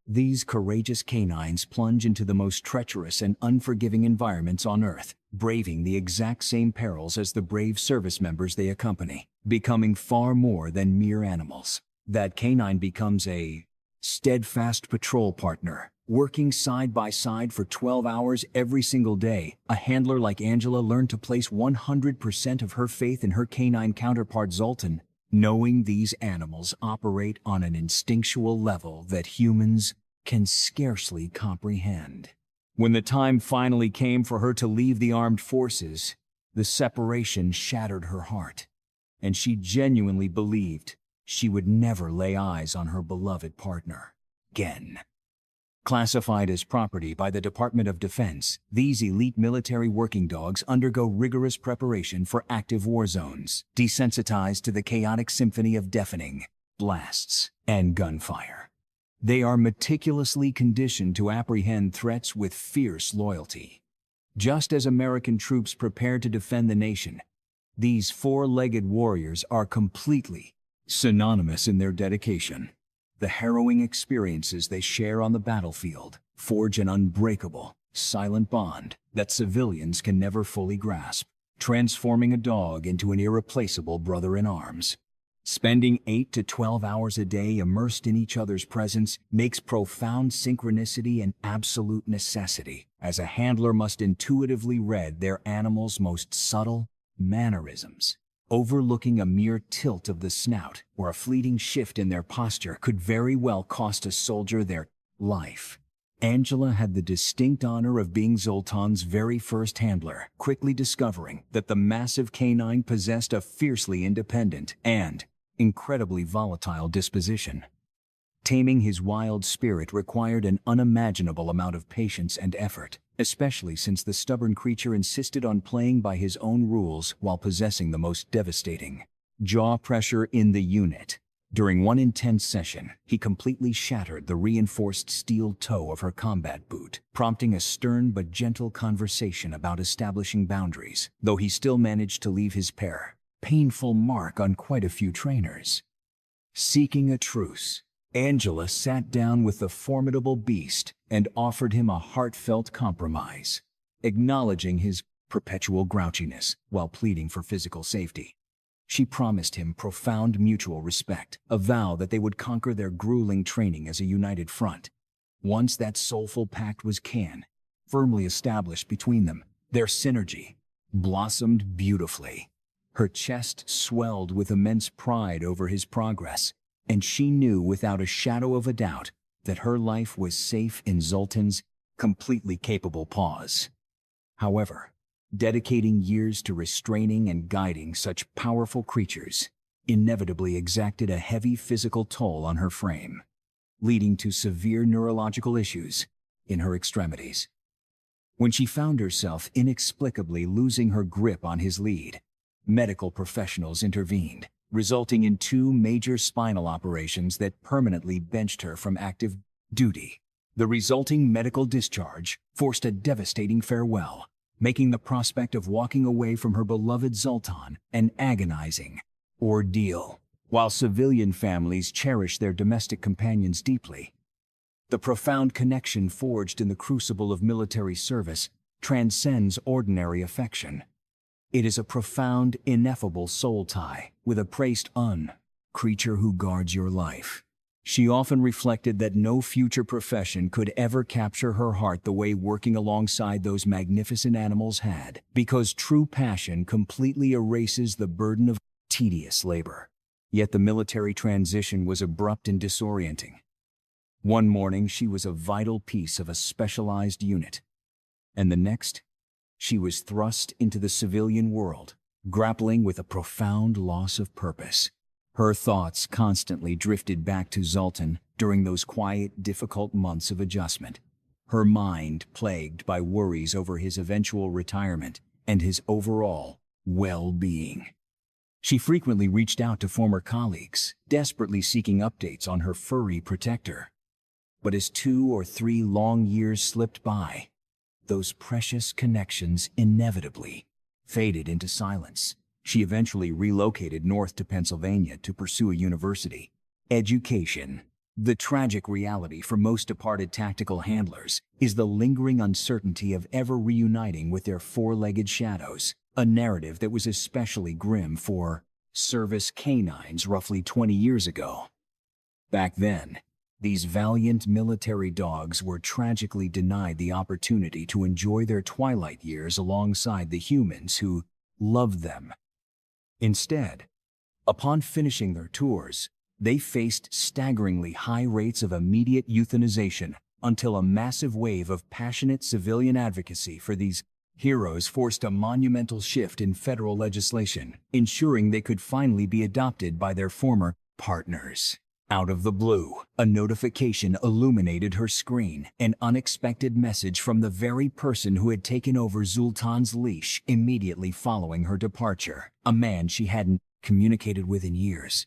These courageous canines plunge into the most treacherous and unforgiving environments on Earth, braving the exact same perils as the brave service members they accompany, becoming far more than mere animals. That canine becomes a steadfast patrol partner, working side by side for 12 hours every single day. A handler like Angela learned to place 100% of her faith in her canine counterpart Zoltan, knowing these animals operate on an instinctual level that humans can scarcely comprehend. When the time finally came for her to leave the armed forces, the separation shattered her heart, and she genuinely believed she would never lay eyes on her beloved partner again. Classified as property by the Department of Defense, these elite military working dogs undergo rigorous preparation for active war zones, desensitized to the chaotic symphony of deafening blasts and gunfire. They are meticulously conditioned to apprehend threats with fierce loyalty. Just as American troops prepare to defend the nation, these four-legged warriors are completely synonymous in their dedication. The harrowing experiences they share on the battlefield forge an unbreakable, silent bond that civilians can never fully grasp, transforming a dog into an irreplaceable brother-in-arms. Spending 8 to 12 hours a day immersed in each other's presence makes profound synchronicity an absolute necessity, as a handler must intuitively read their animal's most subtle mannerisms. Overlooking a mere tilt of the snout or a fleeting shift in their posture could very well cost a soldier their life. Angela had the distinct honor of being Zoltan's very first handler, quickly discovering that the massive canine possessed a fiercely independent and incredibly volatile disposition. Taming his wild spirit required an unimaginable amount of patience and effort, especially since the stubborn creature insisted on playing by his own rules while possessing the most devastating jaw pressure in the unit. During one intense session, he completely shattered the reinforced steel toe of her combat boot, prompting a stern but gentle conversation about establishing boundaries, though he still managed to leave his painful mark on quite a few trainers. Seeking a truce, Angela sat down with the formidable beast and offered him a heartfelt compromise, acknowledging his perpetual grouchiness while pleading for physical safety. She promised him profound mutual respect, a vow that they would conquer their grueling training as a united front. Once that soulful pact was firmly established between them, their synergy blossomed beautifully. Her chest swelled with immense pride over his progress, and she knew without a shadow of a doubt that her life was safe in Zoltan's completely capable paws. However, dedicating years to restraining and guiding such powerful creatures inevitably exacted a heavy physical toll on her frame, leading to severe neurological issues in her extremities. When she found herself inexplicably losing her grip on his lead, medical professionals intervened, resulting in 2 major spinal operations that permanently benched her from active duty. The resulting medical discharge forced a devastating farewell, making the prospect of walking away from her beloved Zoltan an agonizing ordeal. While civilian families cherish their domestic companions deeply, the profound connection forged in the crucible of military service transcends ordinary affection. It is a profound, ineffable soul tie with a praised creature who guards your life. She often reflected that no future profession could ever capture her heart the way working alongside those magnificent animals had, because true passion completely erases the burden of tedious labor. Yet the military transition was abrupt and disorienting. One morning she was a vital piece of a specialized unit, and the next, she was thrust into the civilian world, grappling with a profound loss of purpose. Her thoughts constantly drifted back to Zoltan during those quiet, difficult months of adjustment, her mind plagued by worries over his eventual retirement and his overall well-being. She frequently reached out to former colleagues, desperately seeking updates on her furry protector. But as 2 or 3 long years slipped by, those precious connections inevitably faded into silence. She eventually relocated north to Pennsylvania to pursue a university education, The tragic reality for most departed tactical handlers is the lingering uncertainty of ever reuniting with their four-legged shadows, a narrative that was especially grim for service canines roughly 20 years ago. Back then, these valiant military dogs were tragically denied the opportunity to enjoy their twilight years alongside the humans who loved them. Instead, upon finishing their tours, they faced staggeringly high rates of immediate euthanization until a massive wave of passionate civilian advocacy for these heroes forced a monumental shift in federal legislation, ensuring they could finally be adopted by their former partners. Out of the blue, a notification illuminated her screen, an unexpected message from the very person who had taken over Zultan's leash immediately following her departure, a man she hadn't communicated with in years.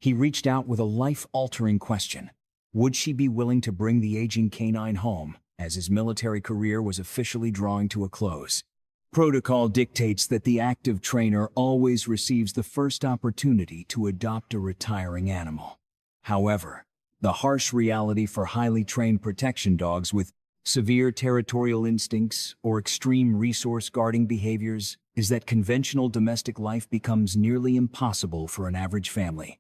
He reached out with a life-altering question. Would she be willing to bring the aging canine home, as his military career was officially drawing to a close? Protocol dictates that the active trainer always receives the first opportunity to adopt a retiring animal. However, the harsh reality for highly trained protection dogs with severe territorial instincts or extreme resource-guarding behaviors is that conventional domestic life becomes nearly impossible for an average family.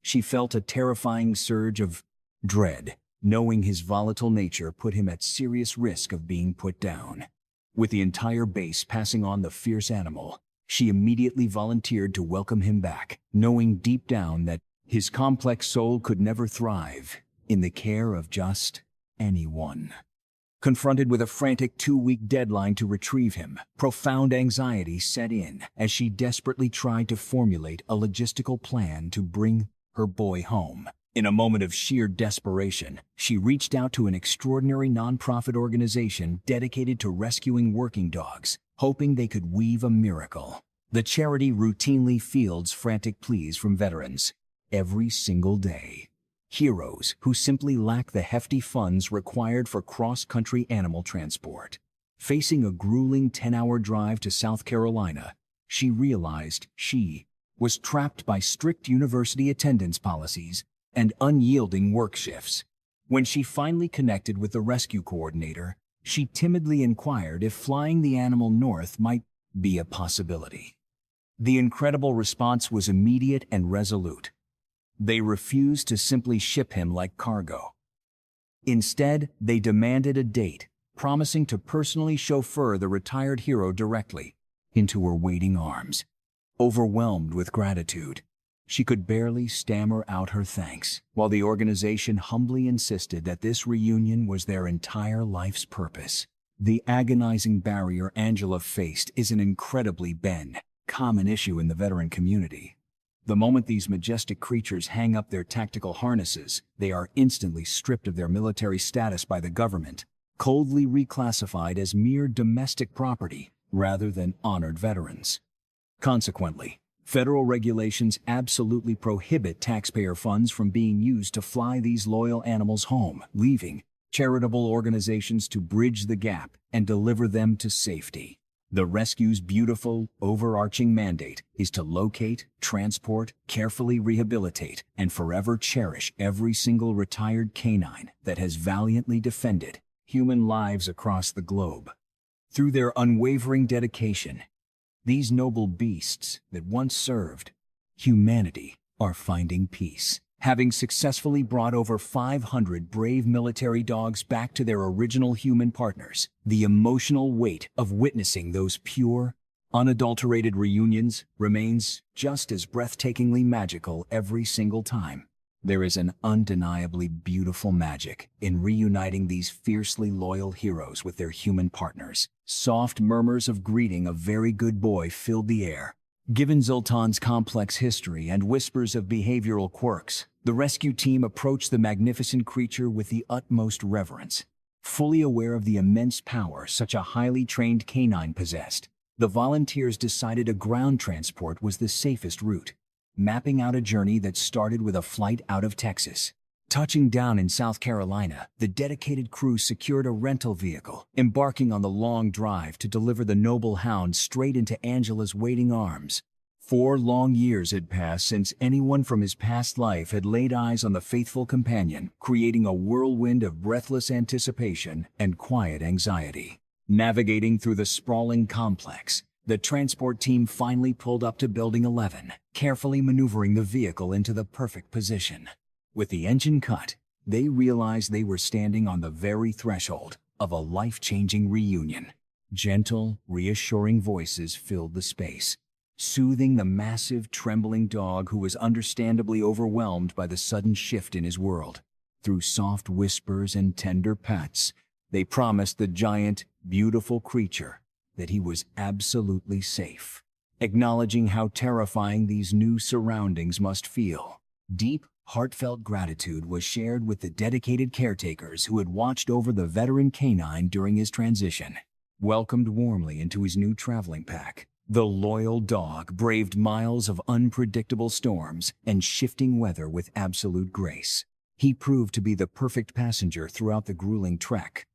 She felt a terrifying surge of dread, knowing his volatile nature put him at serious risk of being put down. With the entire base passing on the fierce animal, she immediately volunteered to welcome him back, knowing deep down that his complex soul could never thrive in the care of just anyone. Confronted with a frantic 2-week deadline to retrieve him, profound anxiety set in as she desperately tried to formulate a logistical plan to bring her boy home. In a moment of sheer desperation, she reached out to an extraordinary nonprofit organization dedicated to rescuing working dogs, hoping they could weave a miracle. The charity routinely fields frantic pleas from veterans every single day. Heroes who simply lack the hefty funds required for cross-country animal transport. Facing a grueling 10-hour drive to South Carolina, she realized she was trapped by strict university attendance policies and unyielding work shifts. When she finally connected with the rescue coordinator, she timidly inquired if flying the animal north might be a possibility. The incredible response was immediate and resolute. They refused to simply ship him like cargo. Instead, they demanded a date, promising to personally chauffeur the retired hero directly into her waiting arms. Overwhelmed with gratitude, she could barely stammer out her thanks, while the organization humbly insisted that this reunion was their entire life's purpose. The agonizing barrier Angela faced is an incredibly common issue in the veteran community. The moment these majestic creatures hang up their tactical harnesses, they are instantly stripped of their military status by the government, coldly reclassified as mere domestic property rather than honored veterans. Consequently, federal regulations absolutely prohibit taxpayer funds from being used to fly these loyal animals home, leaving charitable organizations to bridge the gap and deliver them to safety. The rescue's beautiful, overarching mandate is to locate, transport, carefully rehabilitate, and forever cherish every single retired canine that has valiantly defended human lives across the globe. Through their unwavering dedication, these noble beasts that once served humanity are finding peace. Having successfully brought over 500 brave military dogs back to their original human partners, the emotional weight of witnessing those pure, unadulterated reunions remains just as breathtakingly magical every single time. There is an undeniably beautiful magic in reuniting these fiercely loyal heroes with their human partners. Soft murmurs of greeting a very good boy filled the air. Given Zultan's complex history and whispers of behavioral quirks, the rescue team approached the magnificent creature with the utmost reverence. Fully aware of the immense power such a highly trained canine possessed, the volunteers decided a ground transport was the safest route, mapping out a journey that started with a flight out of Texas. Touching down in South Carolina, the dedicated crew secured a rental vehicle, embarking on the long drive to deliver the noble hound straight into Angela's waiting arms. 4 long years had passed since anyone from his past life had laid eyes on the faithful companion, creating a whirlwind of breathless anticipation and quiet anxiety. Navigating through the sprawling complex, the transport team finally pulled up to Building 11, carefully maneuvering the vehicle into the perfect position. With the engine cut, they realized they were standing on the very threshold of a life-changing reunion. Gentle, reassuring voices filled the space, soothing the massive, trembling dog who was understandably overwhelmed by the sudden shift in his world. Through soft whispers and tender pats, they promised the giant, beautiful creature that he was absolutely safe. Acknowledging how terrifying these new surroundings must feel, deep, heartfelt gratitude was shared with the dedicated caretakers who had watched over the veteran canine during his transition. Welcomed warmly into his new traveling pack, the loyal dog braved miles of unpredictable storms and shifting weather with absolute grace. He proved to be the perfect passenger throughout the grueling trek,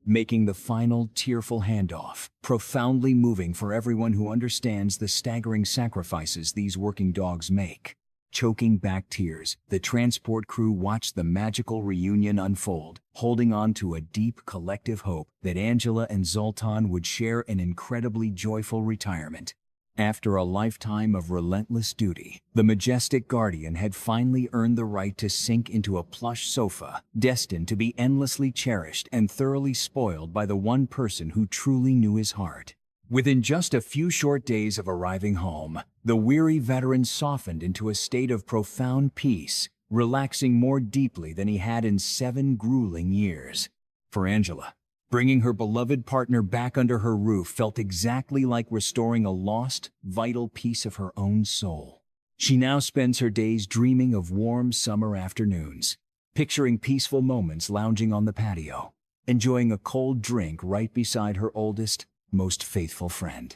making the final tearful handoff profoundly moving for everyone who understands the staggering sacrifices these working dogs make. Choking back tears, the transport crew watched the magical reunion unfold, holding on to a deep collective hope that Angela and Zoltan would share an incredibly joyful retirement. After a lifetime of relentless duty, the majestic guardian had finally earned the right to sink into a plush sofa, destined to be endlessly cherished and thoroughly spoiled by the one person who truly knew his heart. Within just a few short days of arriving home, the weary veteran softened into a state of profound peace, relaxing more deeply than he had in 7 grueling years. For Angela, bringing her beloved partner back under her roof felt exactly like restoring a lost, vital piece of her own soul. She now spends her days dreaming of warm summer afternoons, picturing peaceful moments lounging on the patio, enjoying a cold drink right beside her oldest, most faithful friend.